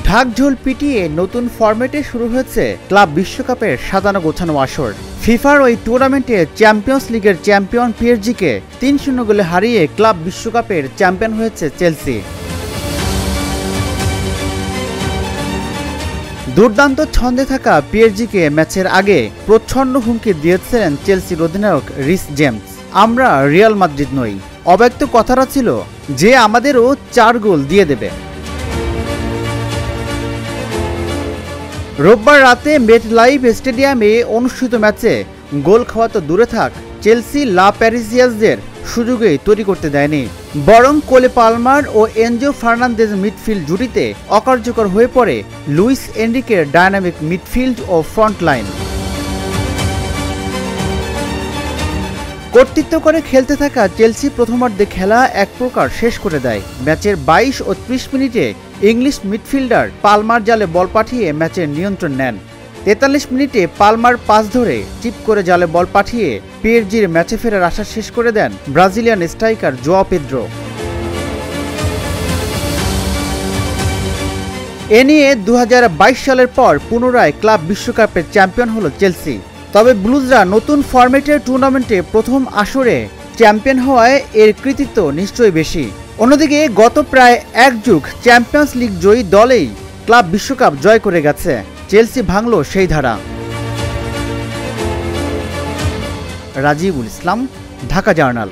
ঢাকঢোল পিটিয়ে নতুন ফরম্যাটে শুরু হয়েছে ক্লাব বিশ্বকাপের সাজানো গোছানো আসর। ফিফার ওই টুর্নামেন্টে চ্যাম্পিয়ন্স লিগের চ্যাম্পিয়ন পিএসজিকে ৩-০ গোলে হারিয়ে ক্লাব বিশ্বকাপের চ্যাম্পিয়ন হয়েছে চেলসি। দুর্দান্ত ছন্দে থাকা পিএসজিকে ম্যাচের আগে প্রচ্ছন্ন হুমকি দিয়েছিলেন চেলসির অধিনায়ক রিস জেমস। আমরা রিয়াল মাদ্রিদ নই, অব্যক্ত কথাটা ছিল যে আমাদেরও ৪ গোল দিয়ে দেবে। রোববার রাতে মেটলাইফ স্টেডিয়ামে অনুষ্ঠিত ম্যাচে গোল খাওয়া তো দূরে থাক, চেলসি লা প্যারিসিয়াসদের সুযোগই তৈরি করতে দেয়নি, বরং কোলে পালমার ও এনজো ফার্নান্দেজ মিডফিল্ড জুটিতে অকার্যকর হয়ে পড়ে লুইস এনরিকের ডায়নামিক মিডফিল্ড ও ফ্রন্ট লাইন। কর্তৃত্ব করে খেলতে থাকা চেলসি প্রথমার্ধে খেলা এক প্রকার শেষ করে দেয়। ম্যাচের ২২ ও ৩০ মিনিটে ইংলিশ মিডফিল্ডার পালমার জালে বল পাঠিয়ে ম্যাচের নিয়ন্ত্রণ নেন। ৪৩ মিনিটে পালমার পাস ধরে চিপ করে জালে বল পাঠিয়ে পিএসজির ম্যাচে ফেরার আশা শেষ করে দেন ব্রাজিলিয়ান স্ট্রাইকার জোয়া পেদ্রো। এ নিয়ে ২০২২ সালের পর পুনরায় ক্লাব বিশ্বকাপের চ্যাম্পিয়ন হল চেলসি। তবে ব্লুজরা নতুন ফরম্যাটের টুর্নামেন্টে প্রথম আসরে চ্যাম্পিয়ন হওয়ায় এর কৃতিত্ব নিশ্চয়ই বেশি। অন্যদিকে গত প্রায় এক যুগ চ্যাম্পিয়ন্স লিগ জয়ী দলেই ক্লাব বিশ্বকাপ জয় করে গেছে, চেলসি ভাঙল সেই ধারা। রাজিবুল ইসলাম, ঢাকা জার্নাল।